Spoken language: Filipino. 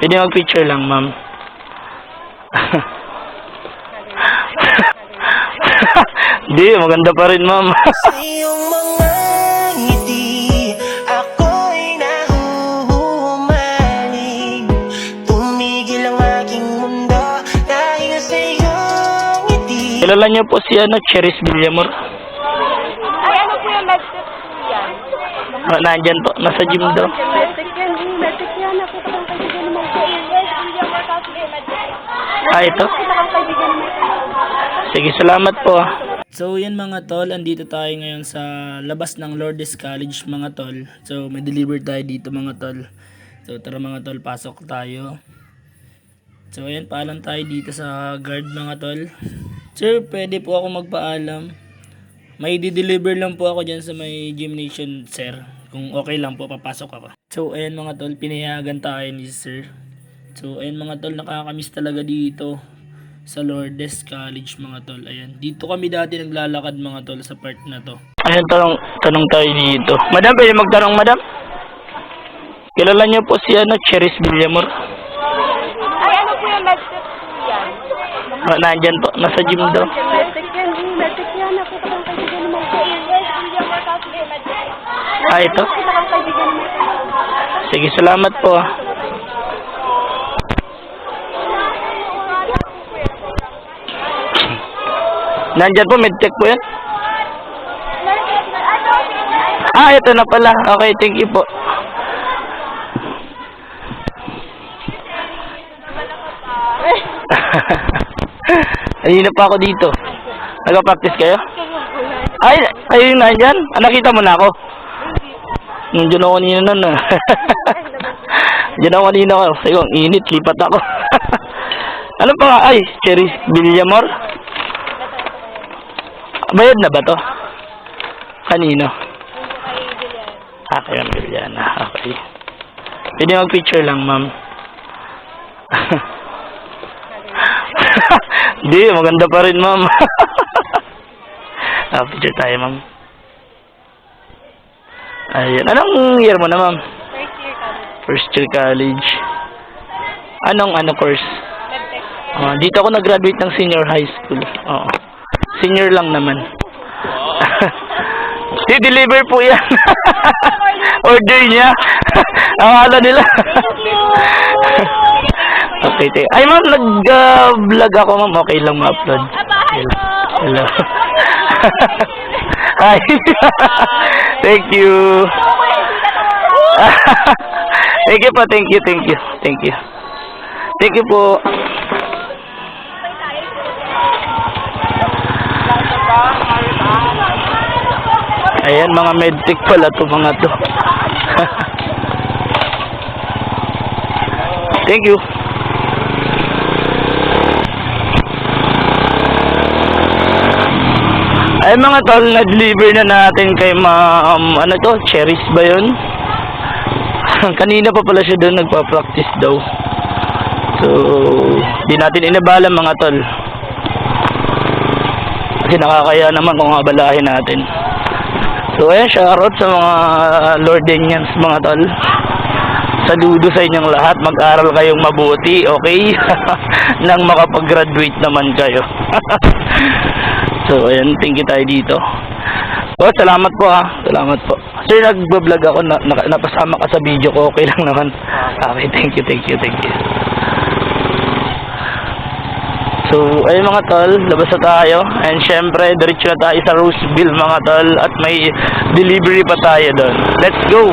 Pwede mag-picture lang, ma'am. Di, maganda pa rin, ma'am. Sa iyong mga ngiti, ako'y nahuhumaling. Tumigil ang aking mundo dahil sa iyong ngiti. Kilala niyo po si Cheris Villamor? Ay, ano po yung medtech po yan? Nandyan po, nasa gym daw. Medtech yan. Medtech yan. Nakita kang kaibigan naman po. Yes, William Marcos, medtech. Ah, ito? Nakita kang kaibigan naman po. Sige, salamat po. So, yan mga tol, andito tayo ngayon sa labas ng Lourdes College mga tol. So, may deliver tayo dito mga tol. So, tara mga tol, pasok tayo. So, ayan, paalam tayo dito sa guard mga tol. Sir, pwede po ako magpaalam. May di-deliver lang po ako dyan sa may gymnasium, sir. Kung okay lang po, papasok ako. So, ayan mga tol, pinayagan tayo ni sir. So, ayan mga tol, nakakamiss talaga dito sa Lourdes College mga tol. Ayan, dito kami dati naglalakad mga tol sa part na to. Ayan, tanong tayo dito. Madam, pwede magtanong, madam? Kilala niyo po si Cheris Villamor? Ay, ano po yung medtech po yan? Nandyan po, nasa gym daw. Medtech yan. Medtech yan. Nakita kang kaibigan naman po. Yes, William Marcos, medtech. Ah, ito? Nakita kang kaibigan naman po. Sige, salamat po. Nandyan po, medtech po yan. Ah, ito na pala. Okay, thank you po. Ayun na pa ako dito. Nag-practice kayo? Ay, kayo yung nandyan? Ah, nakita mo na ako? Nandiyan ako kanina nun. Nandiyan ako kanina ako. Sayo, ang init. Lipat ako. Ano pa nga? Ay, Cheris Villamor? Bayad na ba to? Kanino? Ah, kayo ang Villana. Okay. Pwede mag-picture lang, ma'am. Di, maganda pa rin, ma'am. Ah, picture tayo, ma'am. Ayan. Anong year mo na, ma'am? First year kami. First year college. Anong course? Medtech. Dito ako nag-graduate ng senior high school. Oo. Senior lang naman. Di-deliver po yan. Order niya. Akala nila. Okay, ay ma'am, nag-vlog ako ma'am. Okay lang ma-upload. Hello. Hi. Thank you. Thank you po, thank you. Thank you po. Ayan, mga medtech pala to mga to. Thank you. Ay mga tol, na-deliver na natin kay ma'am, Cheris ba yun? Kanina pa pala siya doon, nagpa-practice daw. So, di natin inabala mga tol. Kasi nakakaya naman kung abalahin natin. So ayan, shoutout sa mga Lourdenians mga tol. Saludo sa inyong lahat. Mag-aral kayong mabuti, okay? Nang makapag-graduate naman kayo. So ayan, thank you tayo dito. Oh, salamat po ha. Salamat po. Sir, nag-vlog ako, napasama ka sa video ko, okay lang naman. Okay, thank you. So, ayun mga tol, labas na tayo. And syempre, diretso na tayo sa Roseville mga tol. At may delivery pa tayo doon. Let's go!